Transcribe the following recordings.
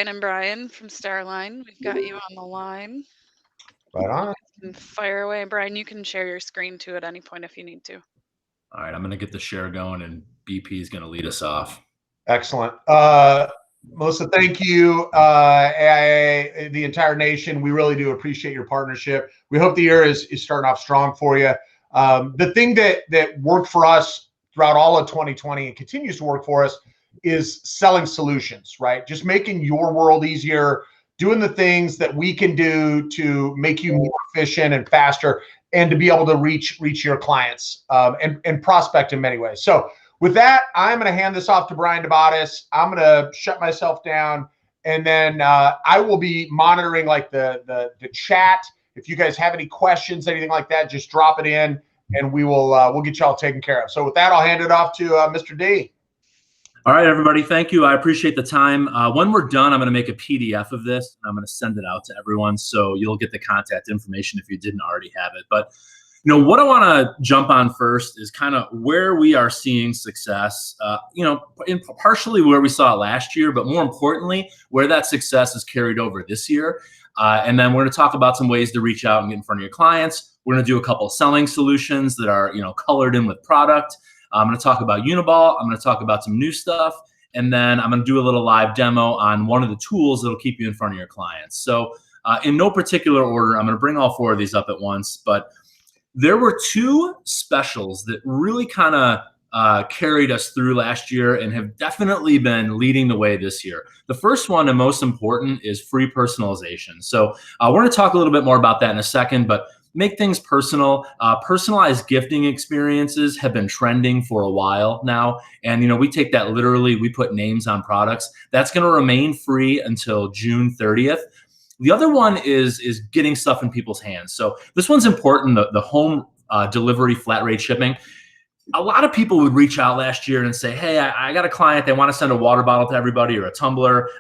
And Brian from Starline. We've got you on the line. Right on. And fire away, Brian. You can share your screen too at any point if you need to. All right, I'm going to get the share going, and BP is going to lead us off. Excellent. Melissa, thank you. AIA, the entire nation, we really do appreciate your partnership. We hope the year is starting off strong for you. The thing that worked for us throughout all of 2020 and continues to work for us is selling solutions, right? Just making your world easier, doing the things that we can do to make you more efficient and faster, and to be able to reach your clients and prospect in many ways. So with that, I'm going to hand this off to Brian DeBatis. I'm going to shut myself down, and then I will be monitoring like the chat. If you guys have any questions, anything like that, just drop it in, and we'll get y'all taken care of. So with that, I'll hand it off to Mr. D. All right, everybody. Thank you. I appreciate the time. When we're done, I'm going to make a PDF of this, and I'm going to send it out to everyone, so you'll get the contact information if you didn't already have it. But what I want to jump on first is kind of where we are seeing success, partially where we saw it last year, but more importantly, where that success is carried over this year. And then we're going to talk about some ways to reach out and get in front of your clients. We're going to do a couple of selling solutions that are, colored in with product. I'm going to talk about Uniball. I'm going to talk about some new stuff. And then I'm going to do a little live demo on one of the tools that'll keep you in front of your clients. So in no particular order, I'm going to bring all four of these up at once, but there were two specials that really kind of carried us through last year and have definitely been leading the way this year. The first one and most important is free personalization. So we're going to talk a little bit more about that in a second, but make things personal. Personalized gifting experiences have been trending for a while now. And, we take that literally. We put names on products. That's going to remain free until June 30th. The other one is getting stuff in people's hands. So this one's important, the home delivery flat rate shipping. A lot of people would reach out last year and say, hey, I got a client. They want to send a water bottle to everybody or a tumbler.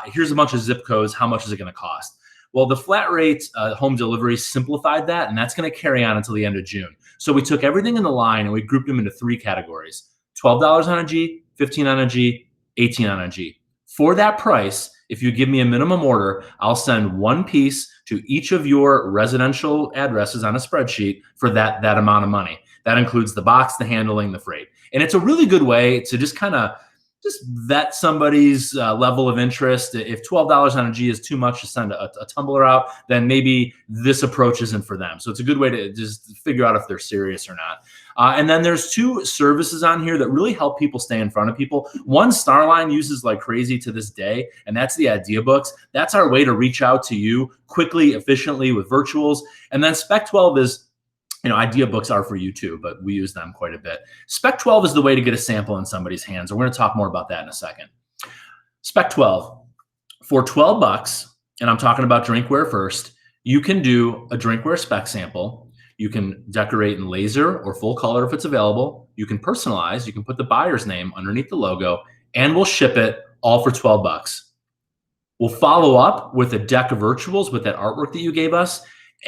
Here's a bunch of zip codes. How much is it going to cost? Well, the flat rate home delivery simplified that, and that's going to carry on until the end of June. So we took everything in the line and we grouped them into three categories: $12 on a G, $15 on a G, $18 on a G. For that price, if you give me a minimum order, I'll send one piece to each of your residential addresses on a spreadsheet for that amount of money. That includes the box, the handling, the freight. And it's a really good way to just kind of vet somebody's level of interest. If $12 on a G is too much to send a tumbler out, then maybe this approach isn't for them. So it's a good way to just figure out if they're serious or not. And then there's two services on here that really help people stay in front of people. One Starline uses like crazy to this day, and that's the idea books. That's our way to reach out to you quickly, efficiently with virtuals. And then Spec 12 is, idea books are for you too, but we use them quite a bit. Spec 12 is the way to get a sample in somebody's hands. And we're going to talk more about that in a second. Spec 12, for $12, and I'm talking about drinkware first, you can do a drinkware spec sample. You can decorate in laser or full color if it's available. You can personalize. You can put the buyer's name underneath the logo, and we'll ship it all for $12. We'll follow up with a deck of virtuals with that artwork that you gave us.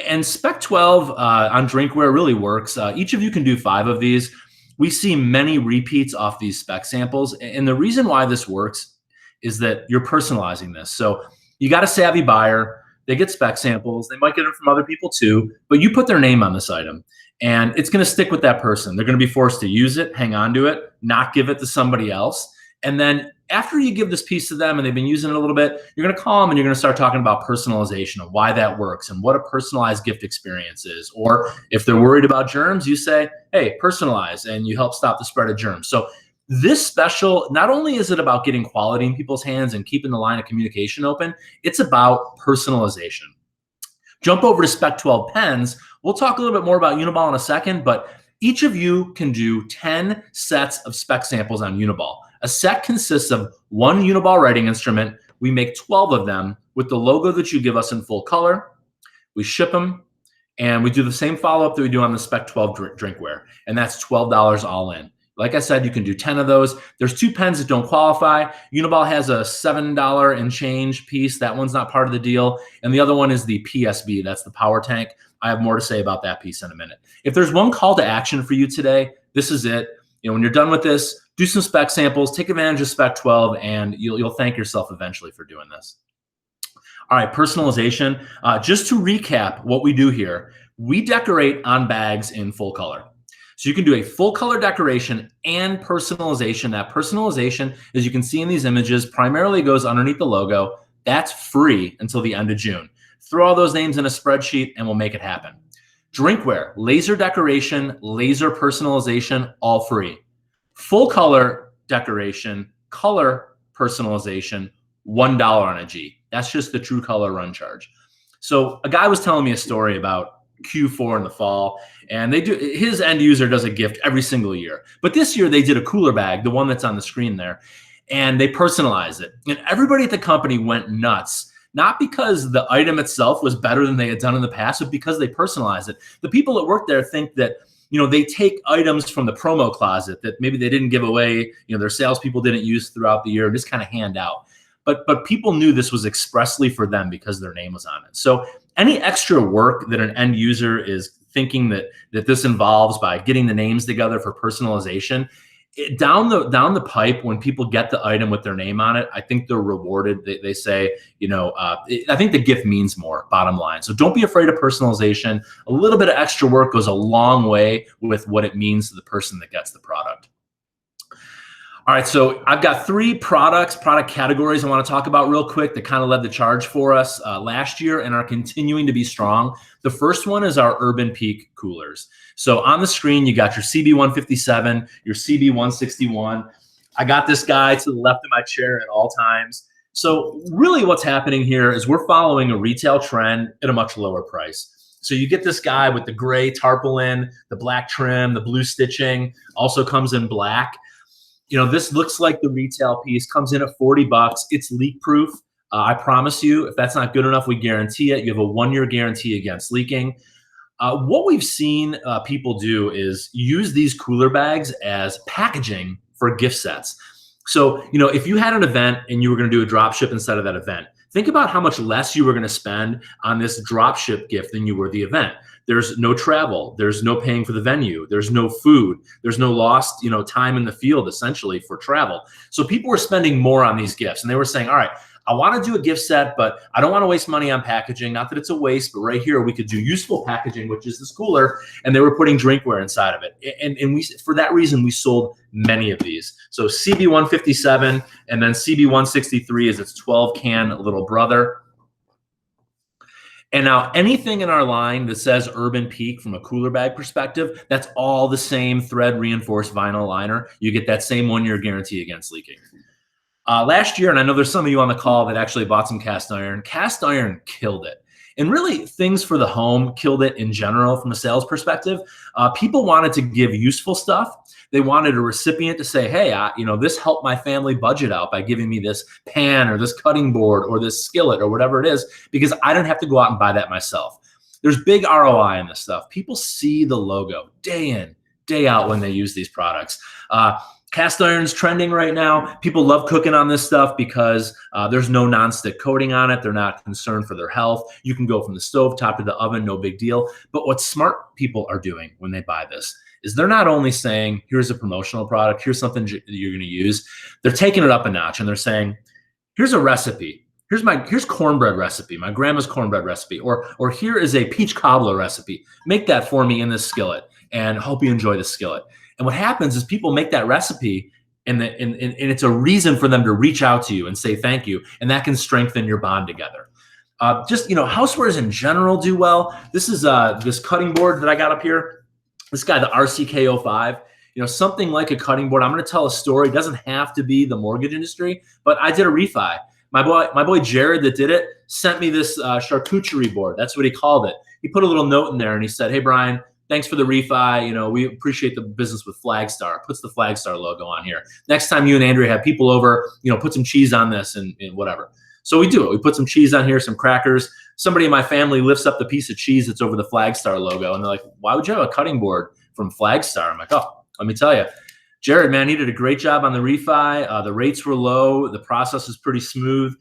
And Spec 12 on drinkware really works. Each of you can do 5 of these. We see many repeats off these spec samples. And the reason why this works is that you're personalizing this. So you got a savvy buyer. They get spec samples. They might get them from other people too, but you put their name on this item. And it's going to stick with that person. They're going to be forced to use it, hang on to it, not give it to somebody else. And then after you give this piece to them and they've been using it a little bit, you're going to call them and you're going to start talking about personalization and why that works and what a personalized gift experience is. Or if they're worried about germs, you say, hey, personalize, and you help stop the spread of germs. So this special, not only is it about getting quality in people's hands and keeping the line of communication open, it's about personalization. Jump over to Spec 12 pens. We'll talk a little bit more about Uniball in a second, but each of you can do 10 sets of spec samples on Uniball. A set consists of one Uniball writing instrument. We make 12 of them with the logo that you give us in full color. We ship them, and we do the same follow-up that we do on the Spec 12 drinkware, and that's $12 all in. Like I said, you can do 10 of those. There's 2 pens that don't qualify. Uniball has a $7 and change piece. That one's not part of the deal. And the other one is the PSB. That's the power tank. I have more to say about that piece in a minute. If there's one call to action for you today, this is it. When you're done with this, do some spec samples, take advantage of spec 12, and you'll thank yourself eventually for doing this. All right, personalization. Just to recap what we do here, we decorate on bags in full color. So you can do a full color decoration and personalization. That personalization, as you can see in these images, primarily goes underneath the logo. That's free until the end of June. Throw all those names in a spreadsheet and we'll make it happen. Drinkware, laser decoration, laser personalization, all free. Full color decoration, color personalization, $1 on a G. That's just the true color run charge. So a guy was telling me a story about Q4 in the fall, and his end user does a gift every single year. But this year they did a cooler bag, the one that's on the screen there, and they personalized it. And everybody at the company went nuts, not because the item itself was better than they had done in the past, but because they personalized it. The people that work there think that, they take items from the promo closet that maybe they didn't give away, their salespeople didn't use throughout the year, just kind of hand out. But people knew this was expressly for them because their name was on it. So any extra work that an end user is thinking that this involves by getting the names together for personalization, down the pipe, when people get the item with their name on it, I think they're rewarded. They say, I think the gift means more, bottom line. So don't be afraid of personalization. A little bit of extra work goes a long way with what it means to the person that gets the product. All right, so I've got 3 product categories I want to talk about real quick that kind of led the charge for us last year and are continuing to be strong. The first one is our Urban Peak coolers. So on the screen, you got your CB157, your CB161. I got this guy to the left of my chair at all times. So really what's happening here is we're following a retail trend at a much lower price. So you get this guy with the gray tarpaulin, the black trim, the blue stitching, also comes in black. This looks like the retail piece, comes in at $40. It's leak proof. I promise you, if that's not good enough, we guarantee it. You have a 1-year guarantee against leaking. What we've seen people do is use these cooler bags as packaging for gift sets. So, if you had an event and you were going to do a drop ship instead of that event, think about how much less you were going to spend on this drop ship gift than you were the event. There's no travel. There's no paying for the venue. There's no food. There's no lost, time in the field, essentially, for travel. So people were spending more on these gifts, and they were saying, all right, I want to do a gift set, but I don't want to waste money on packaging. Not that it's a waste, but right here we could do useful packaging, which is this cooler, and they were putting drinkware inside of it. And we, for that reason, we sold many of these. So CB157 and then CB163 is its 12-can little brother. And now anything in our line that says Urban Peak from a cooler bag perspective, that's all the same thread reinforced vinyl liner. You get that same 1-year guarantee against leaking. Last year, and I know there's some of you on the call that actually bought some cast iron. Cast iron killed it. And really, things for the home killed it in general from a sales perspective. People wanted to give useful stuff. They wanted a recipient to say, hey, this helped my family budget out by giving me this pan or this cutting board or this skillet or whatever it is, because I didn't have to go out and buy that myself. There's big ROI in this stuff. People see the logo day in, day out when they use these products. Cast iron's trending right now. People love cooking on this stuff because there's no nonstick coating on it. They're not concerned for their health. You can go from the stove top to the oven, no big deal. But what smart people are doing when they buy this is they're not only saying, here's a promotional product, here's something that you're going to use. They're taking it up a notch and they're saying, here's a recipe. Here's cornbread recipe, my grandma's cornbread recipe, or here is a peach cobbler recipe. Make that for me in this skillet and hope you enjoy the skillet. And what happens is people make that recipe and it's a reason for them to reach out to you and say thank you. And that can strengthen your bond together. Housewares in general do well. This is this cutting board that I got up here. This guy, the RCK05, something like a cutting board. I'm going to tell a story. It doesn't have to be the mortgage industry, but I did a refi. My boy Jared that did it sent me this charcuterie board. That's what he called it. He put a little note in there and he said, hey, Brian, thanks for the refi. We appreciate the business with Flagstar. Puts the Flagstar logo on here. Next time you and Andrea have people over, put some cheese on this and whatever. So we do it. We put some cheese on here, some crackers. Somebody in my family lifts up the piece of cheese that's over the Flagstar logo. And they're like, why would you have a cutting board from Flagstar? I'm like, oh, let me tell you. Jared, man, he did a great job on the refi. The rates were low. The process is pretty smooth.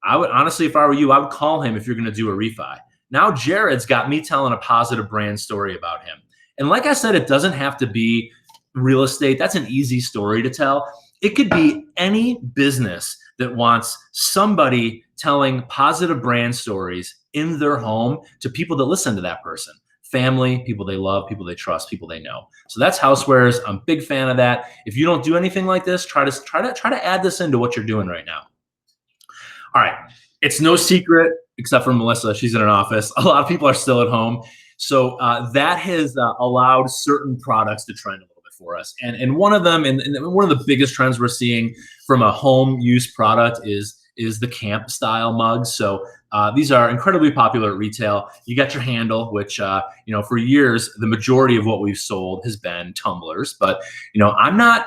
I would honestly, if I were you, I would call him if you're going to do a refi. Now Jared's got me telling a positive brand story about him. And like I said, it doesn't have to be real estate. That's an easy story to tell. It could be any business that wants somebody telling positive brand stories in their home to people that listen to that person. Family, people they love, people they trust, people they know. So that's housewares. I'm a big fan of that. If you don't do anything like this, try to add this into what you're doing right now. All right. It's no secret, except for Melissa, she's in an office. A lot of people are still at home. So that has allowed certain products to trend a little bit for us. And one of them, and one of the biggest trends we're seeing from a home use product is the camp style mugs. So these are incredibly popular at retail. You got your handle, which, for years, the majority of what we've sold has been tumblers. But, I'm not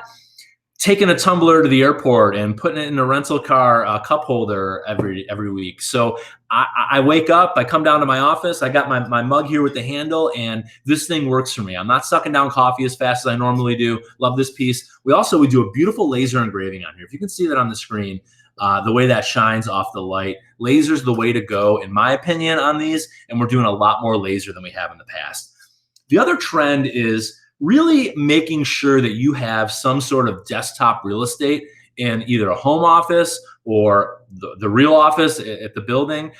taking a tumbler to the airport and putting it in a rental car cup holder every week. So I wake up, I come down to my office, I got my mug here with the handle, and this thing works for me. I'm not sucking down coffee as fast as I normally do. Love this piece. We do a beautiful laser engraving on here. If you can see that on the screen, the way that shines off the light. Laser's the way to go, in my opinion, on these, and we're doing a lot more laser than we have in the past. The other trend is really making sure that you have some sort of desktop real estate in either a home office or the real office at the building.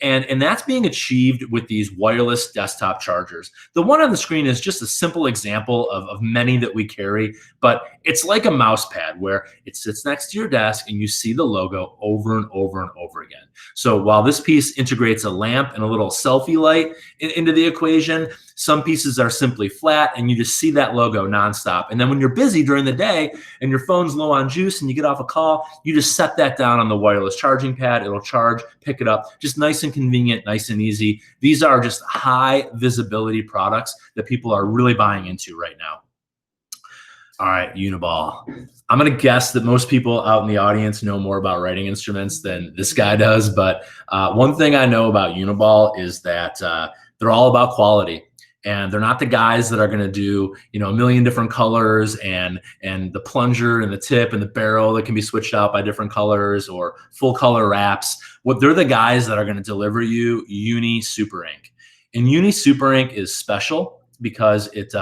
And that's being achieved with these wireless desktop chargers. The one on the screen is just a simple example of many that we carry, but it's like a mouse pad where it sits next to your desk and you see the logo over and over and over again. So while this piece integrates a lamp and a little selfie light into the equation, some pieces are simply flat and you just see that logo nonstop. And then when you're busy during the day and your phone's low on juice and you get off a call, you just set that down on the wireless charging pad. It'll charge, pick it up, just nice and convenient, nice and easy. These are just high visibility products that people are really buying into right now. All right, Uniball. I'm going to guess that most people out in the audience know more about writing instruments than this guy does. But one thing I know about Uniball is that they're all about quality. And they're not the guys that are going to do, a million different colors and the plunger and the tip and the barrel that can be switched out by different colors or full color wraps. They're the guys that are going to deliver you Uni Super Ink. And Uni Super Ink is special because it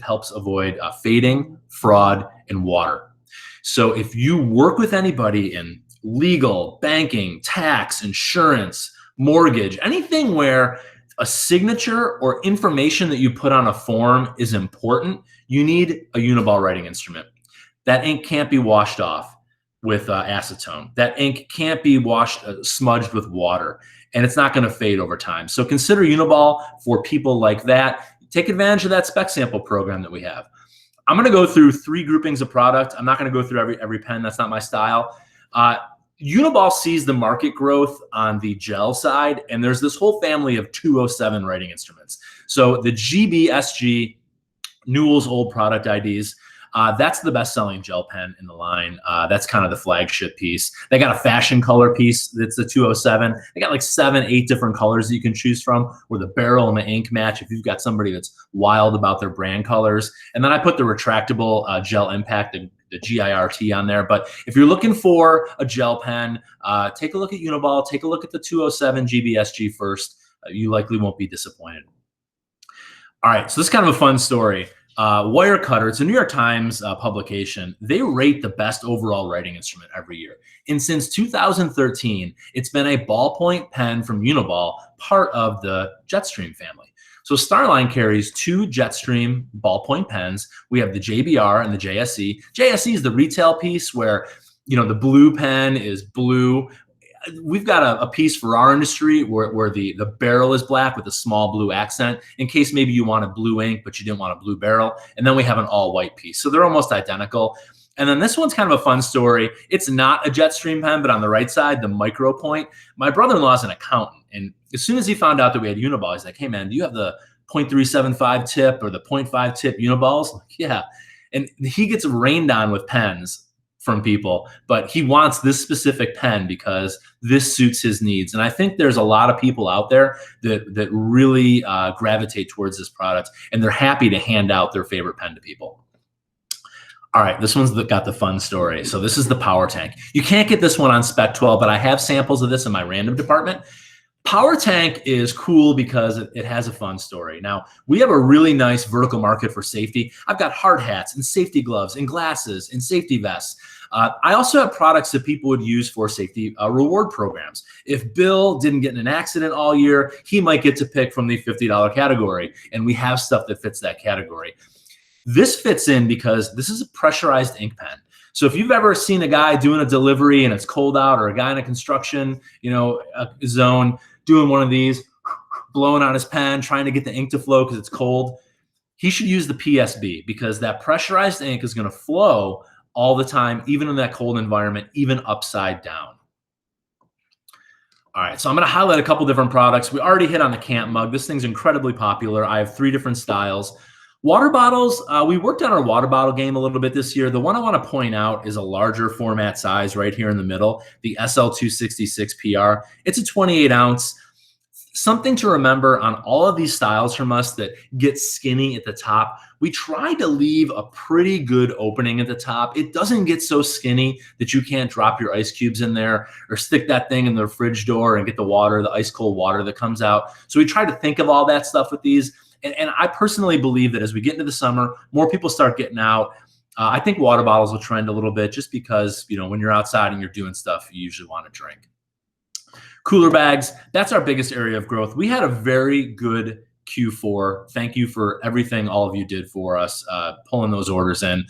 helps avoid fading, fraud, and water. So if you work with anybody in legal, banking, tax, insurance, mortgage, anything where a signature or information that you put on a form is important, you need a Uniball writing instrument. That ink can't be washed off with acetone. That ink can't be smudged with water, and it's not going to fade over time. So consider Uniball for people like that. Take advantage of that spec sample program that we have. I'm going to go through 3 groupings of product. I'm not going to go through every pen. That's not my style. Uniball sees the market growth on the gel side, and there's this whole family of 207 writing instruments. So the GBSG, Newell's old product IDs, that's the best-selling gel pen in the line. That's kind of the flagship piece. They got a fashion color piece that's the 207. They got like 7, 8 different colors that you can choose from where the barrel and the ink match if you've got somebody that's wild about their brand colors. And then I put the retractable gel impact, the GIRT on there. But if you're looking for a gel pen, take a look at Uniball. Take a look at the 207 GBSG first. You likely won't be disappointed. All right, so this is kind of a fun story. Wirecutter, it's a New York Times publication. They rate the best overall writing instrument every year. And since 2013, it's been a ballpoint pen from Uniball, part of the Jetstream family. So Starline carries 2 Jetstream ballpoint pens. We have the JBR and the JSE. JSE is the retail piece where, the blue pen is blue. We've got a piece for our industry where the barrel is black with a small blue accent in case maybe you wanted blue ink, but you didn't want a blue barrel. And then we have an all white piece. So they're almost identical. And then this one's kind of a fun story. It's not a Jetstream pen, but on the right side, the Micro Point. My brother-in-law is an accountant. And as soon as he found out that we had Uniball, he's like, hey man, do you have the 0.375 tip or the 0.5 tip Uniballs? Like, yeah. And he gets rained on with pens from people, but he wants this specific pen because this suits his needs. And I think there's a lot of people out there that really gravitate towards this product, and they're happy to hand out their favorite pen to people. All right, this one's got the fun story. So this is the Power Tank. You can't get this one on Spec 12, but I have samples of this in my random department. Power Tank is cool because it has a fun story. Now, we have a really nice vertical market for safety. I've got hard hats and safety gloves and glasses and safety vests. I also have products that people would use for safety reward programs. If Bill didn't get in an accident all year, he might get to pick from the $50 category, and we have stuff that fits that category. This fits in because this is a pressurized ink pen. So if you've ever seen a guy doing a delivery and it's cold out, or a guy in a construction, zone doing one of these, blowing on his pen, trying to get the ink to flow because it's cold, he should use the PSB, because that pressurized ink is going to flow all the time, even in that cold environment, even upside down. All right, so I'm going to highlight a couple different products. We already hit on the camp mug. This thing's incredibly popular. I have 3 different styles. Water bottles, we worked on our water bottle game a little bit this year. The one I want to point out is a larger format size right here in the middle, the SL266 PR. It's a 28 ounce. Something to remember on all of these styles from us that get skinny at the top, we try to leave a pretty good opening at the top. It doesn't get so skinny that you can't drop your ice cubes in there or stick that thing in the fridge door and get the water, the ice cold water that comes out. So we try to think of all that stuff with these. And I personally believe that as we get into the summer, more people start getting out. I think water bottles will trend a little bit, just because, when you're outside and you're doing stuff, you usually want to drink. Cooler bags, that's our biggest area of growth. We had a very good Q4. Thank you for everything all of you did for us, pulling those orders in.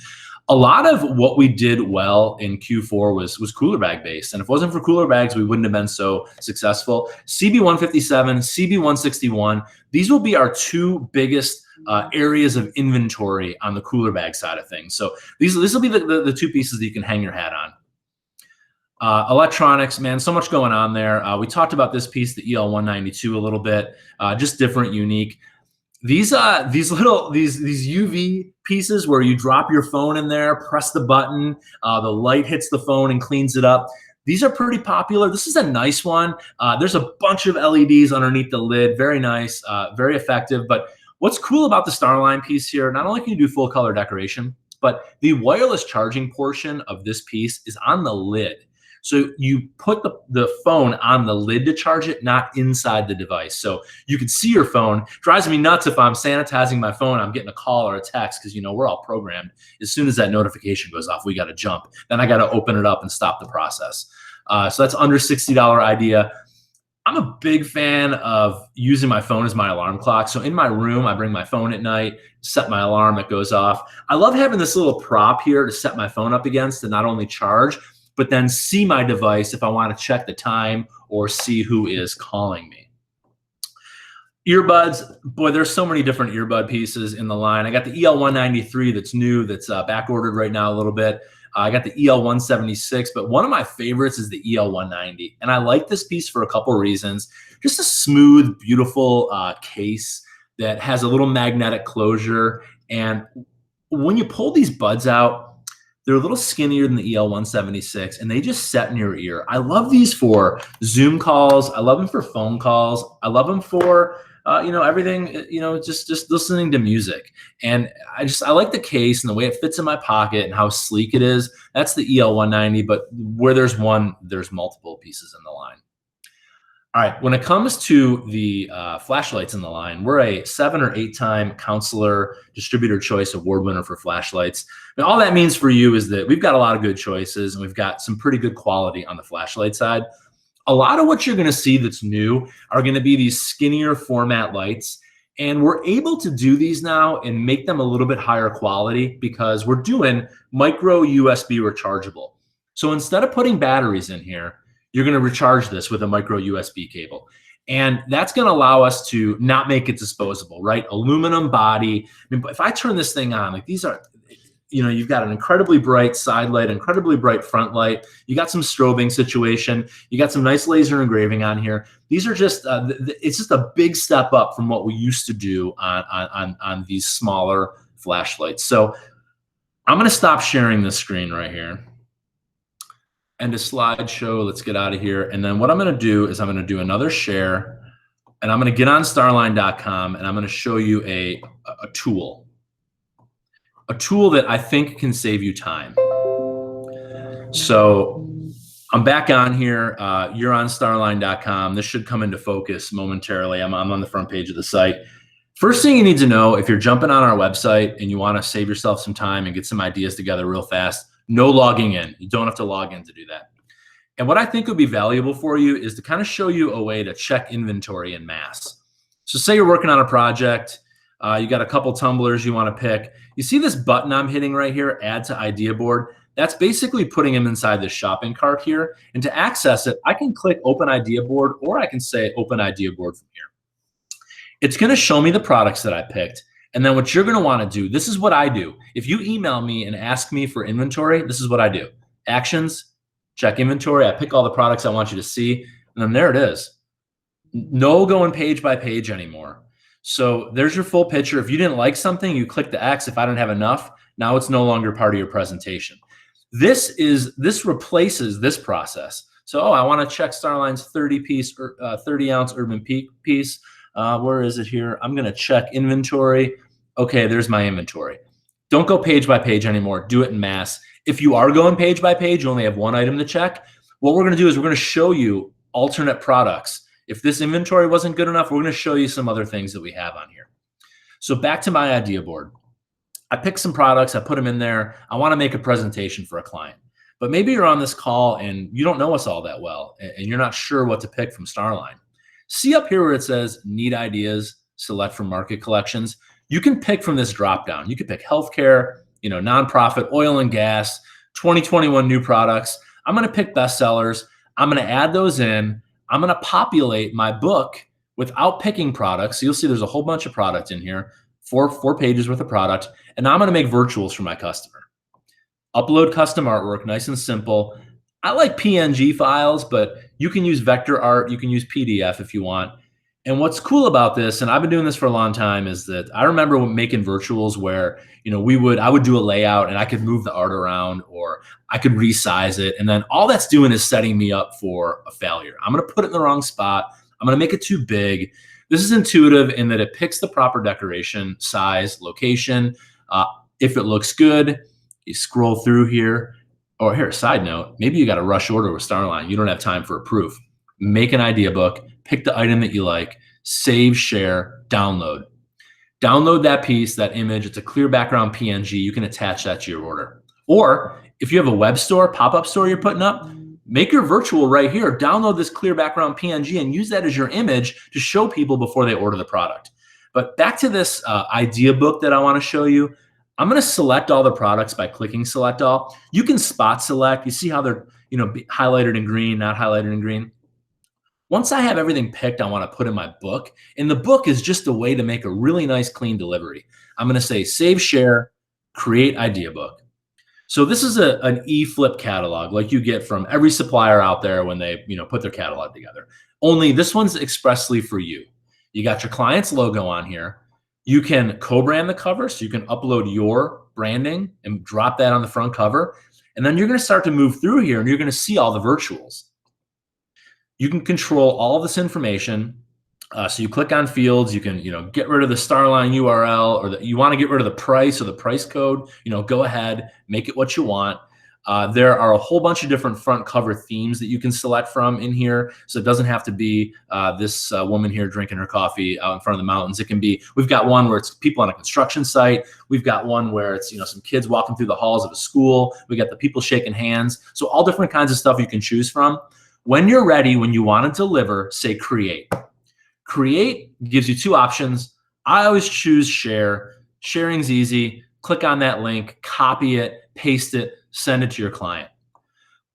A lot of what we did well in Q4 was cooler bag based. And if it wasn't for cooler bags, we wouldn't have been so successful. CB157, CB161, these will be our 2 biggest areas of inventory on the cooler bag side of things. So this will be the 2 pieces that you can hang your hat on. Electronics, man, so much going on there. We talked about this piece, the EL192, a little bit, just different, unique. These UV pieces where you drop your phone in there, press the button, the light hits the phone and cleans it up. These are pretty popular. This is a nice one. There's a bunch of LEDs underneath the lid. Very nice, very effective. But what's cool about the Starline piece here, not only can you do full color decoration, but the wireless charging portion of this piece is on the lid. So you put the phone on the lid to charge it, not inside the device. So you can see your phone. Drives me nuts if I'm sanitizing my phone, I'm getting a call or a text, because we're all programmed. As soon as that notification goes off, we got to jump. Then I got to open it up and stop the process. So that's under $60 idea. I'm a big fan of using my phone as my alarm clock. So in my room, I bring my phone at night, set my alarm, it goes off. I love having this little prop here to set my phone up against, to not only charge, but then see my device if I want to check the time or see who is calling me. Earbuds, boy, there's so many different earbud pieces in the line. I got the EL193 that's new, that's back ordered right now a little bit. I got the EL176, but one of my favorites is the EL190. And I like this piece for a couple reasons. Just a smooth, beautiful case that has a little magnetic closure. And when you pull these buds out, they're a little skinnier than the EL176, and they just set in your ear. I love these for Zoom calls. I love them for phone calls. I love them for, everything, just listening to music. And I like the case and the way it fits in my pocket and how sleek it is. That's the EL190, but where there's one, there's multiple pieces in the line. All right, when it comes to the flashlights in the line, we're a 7 or 8 time Counselor Distributor Choice Award winner for flashlights. And all that means for you is that we've got a lot of good choices, and we've got some pretty good quality on the flashlight side. A lot of what you're going to see that's new are going to be these skinnier format lights. And we're able to do these now and make them a little bit higher quality because we're doing micro USB rechargeable. So instead of putting batteries in here, you're going to recharge this with a micro USB cable. And that's going to allow us to not make it disposable, right? Aluminum body. I mean, if I turn this thing on, like these are, you've got an incredibly bright side light, incredibly bright front light. You got some strobing situation. You got some nice laser engraving on here. These are just, it's just a big step up from what we used to do on these smaller flashlights. So I'm going to stop sharing this screen right here. End of slideshow. Let's get out of here. And then what I'm going to do is I'm going to do another share, and I'm going to get on starline.com, and I'm going to show you a tool that I think can save you time. So I'm back on here. You're on starline.com. This should come into focus momentarily. I'm on the front page of the site. First thing you need to know, if you're jumping on our website and you want to save yourself some time and get some ideas together real fast, no logging in. You don't have to log in to do that. And what I think would be valuable for you is to kind of show you a way to check inventory in mass. So say you're working on a project, you got a couple tumblers you want to pick. You see this button I'm hitting right here, add to idea board? That's basically putting them inside this shopping cart here. And to access it, I can click open idea board, or I can say open idea board from here. It's going to show me the products that I picked. And then what you're going to want to do, this is what I do. If you email me and ask me for inventory, this is what I do. Actions, check inventory. I pick all the products I want you to see. And then there it is. No going page by page anymore. So there's your full picture. If you didn't like something, you click the X. If I don't have enough, now it's no longer part of your presentation. This replaces this process. So, I want to check Starline's 30 ounce Urban Peak piece. Where is it here? I'm going to check inventory. Okay, there's my inventory. Don't go page by page anymore. Do it in mass. If you are going page by page, you only have one item to check. What we're going to do is we're going to show you alternate products. If this inventory wasn't good enough, we're going to show you some other things that we have on here. So back to my idea board. I picked some products, I put them in there. I want to make a presentation for a client. But maybe you're on this call and you don't know us all that well, and you're not sure what to pick from Starline. See up here where it says need ideas, select from market collections. You can pick from this drop down. You can pick healthcare, nonprofit, oil and gas, 2021 new products. I'm going to pick bestsellers. I'm going to add those in. I'm going to populate my book without picking products. So you'll see there's a whole bunch of product in here, four pages worth of product. And now I'm going to make virtuals for my customer. Upload custom artwork, nice and simple. I like PNG files, but you can use vector art. You can use PDF if you want. And what's cool about this, and I've been doing this for a long time, is that I remember making virtuals where, I would do a layout and I could move the art around, or I could resize it. And then all that's doing is setting me up for a failure. I'm going to put it in the wrong spot. I'm going to make it too big. This is intuitive in that it picks the proper decoration, size, location. If it looks good, you scroll through here. Or here, side note, maybe you got a rush order with Starline. You don't have time for a proof. Make an idea book, pick the item that you like, save, share, download. Download that piece, that image. It's a clear background PNG. You can attach that to your order. Or if you have a web store, pop-up store you're putting up, make your virtual right here. Download this clear background PNG and use that as your image to show people before they order the product. But back to this idea book that I want to show you. I'm going to select all the products by clicking select all. You can spot select. You see how they're highlighted in green, not highlighted in green. Once I have everything picked, I want to put in my book. And the book is just a way to make a really nice, clean delivery. I'm going to say save, share, create idea book. So this is an e-flip catalog like you get from every supplier out there when they put their catalog together. Only this one's expressly for you. You got your client's logo on here. You can co-brand the cover, so you can upload your branding and drop that on the front cover. And then you're going to start to move through here and you're going to see all the virtuals. You can control all of this information. So you click on fields, you can get rid of the Starline URL, or you want to get rid of the price or the price code, go ahead, make it what you want. There are a whole bunch of different front cover themes that you can select from in here. So it doesn't have to be this woman here drinking her coffee out in front of the mountains. It can be, we've got one where it's people on a construction site. We've got one where it's, some kids walking through the halls of a school. We got the people shaking hands. So all different kinds of stuff you can choose from. When you're ready, when you want to deliver, say create. Create gives you two options. I always choose share. Sharing's easy. Click on that link, copy it, paste it, send it to your client.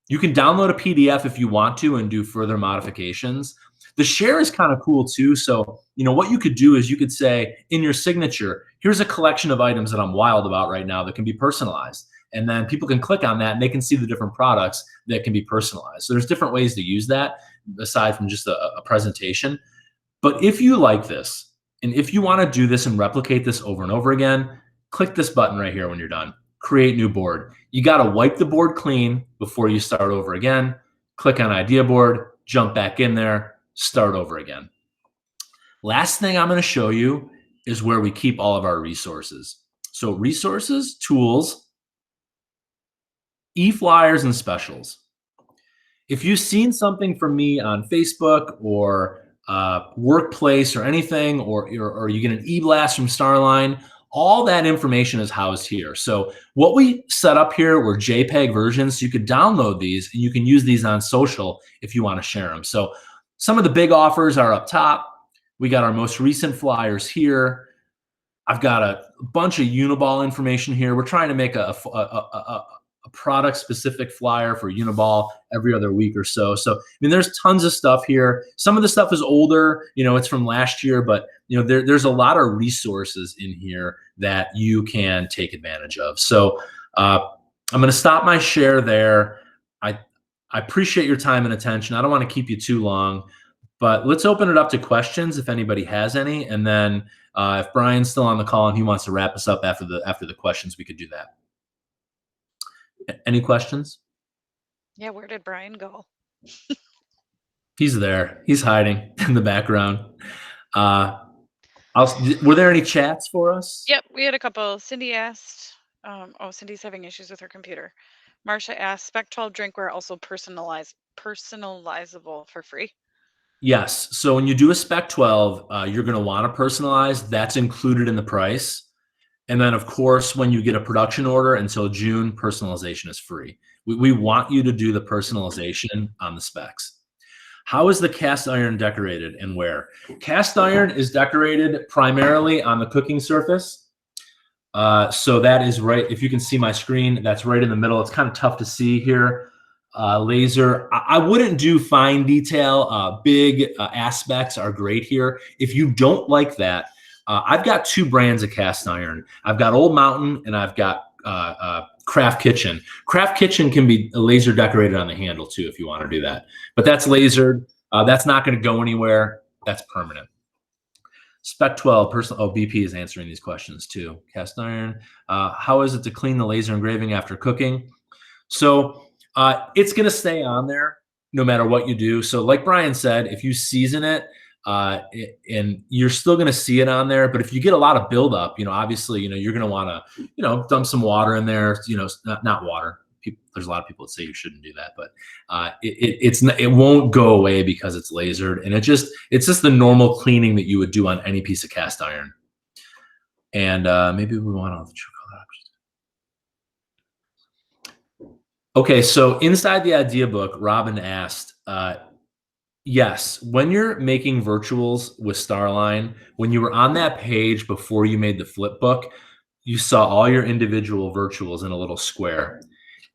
You can download a PDF if you want to and do further modifications. The share is kind of cool too. So, what you could do is you could say in your signature, here's a collection of items that I'm wild about right now that can be personalized. And then people can click on that and they can see the different products that can be personalized. So there's different ways to use that aside from just a presentation. But if you like this, and if you want to do this and replicate this over and over again, click this button right here when you're done. Create new board. You got to wipe the board clean before you start over again. Click on idea board, jump back in there, start over again. Last thing I'm going to show you is where we keep all of our resources. So resources, tools, e-flyers, and specials. if you've seen something from me on Facebook or Workplace or anything, or you get an e-blast from Starline, all that information is housed here. So what we set up here were JPEG versions. So you could download these and you can use these on social if you want to share them. So some of the big offers are up top. We got our most recent flyers here. I've got a bunch of Uniball information here. We're trying to make a product-specific flyer for Uniball every other week or so. So, I mean, there's tons of stuff here. Some of the stuff is older, it's from last year, but there's a lot of resources in here that you can take advantage of. So, I'm going to stop my share there. I appreciate your time and attention. I don't want to keep you too long, but let's open it up to questions if anybody has any, and then if Brian's still on the call and he wants to wrap us up after the questions, we could do that. Any questions? Yeah, where did Brian go? He's there. He's hiding in the background. Were there any chats for us? Yep, we had a couple. Cindy asked, Cindy's having issues with her computer. Marcia asked, Spec 12 drinkware also personalizable for free? Yes. So when you do a Spec 12, you're going to want to personalize. That's included in the price. And then, of course, when you get a production order until June, personalization is free. We want you to do the personalization on the specs. How is the cast iron decorated and where? Cast iron is decorated primarily on the cooking surface. So that is right. If you can see my screen, that's right in the middle. It's kind of tough to see here. Laser. I wouldn't do fine detail. Big aspects are great here. If you don't like that, I've got two brands of cast iron. I've got Old Mountain and I've got Craft Kitchen. Craft Kitchen can be laser decorated on the handle too if you want to do that. But that's lasered. That's not going to go anywhere. That's permanent. Spec 12, BP is answering these questions too. Cast iron. How is it to clean the laser engraving after cooking? So it's going to stay on there no matter what you do. So like Brian said, if you season it, and you're still going to see it on there, but if you get a lot of buildup, obviously, you're going to want to, dump some water in there, not water. There's a lot of people that say you shouldn't do that, but it won't go away because it's lasered, and it's just the normal cleaning that you would do on any piece of cast iron. And maybe we want all the true color options. Okay, so inside the idea book, Robin asked, yes, when you're making virtuals with Starline, when you were on that page before you made the flip book, you saw all your individual virtuals in a little square.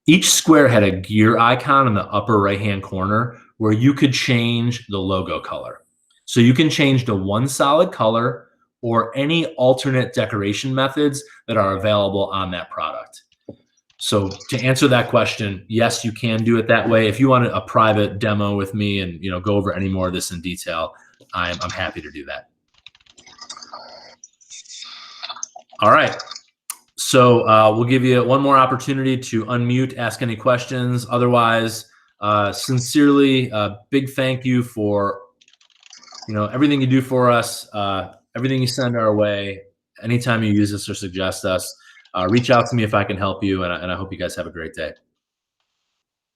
Each square had a gear icon in the upper right-hand corner where you could change the logo color. So you can change to one solid color or any alternate decoration methods that are available on that product. So to answer that question, yes, you can do it that way. If you want a private demo with me and go over any more of this in detail, I'm happy to do that. All right. So we'll give you one more opportunity to unmute, ask any questions. Otherwise, sincerely, big thank you for everything you do for us, everything you send our way. Anytime you use us or suggest us. Reach out to me if I can help you, and I hope you guys have a great day.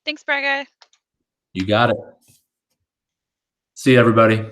Thanks, Braga. You got it. See you, everybody.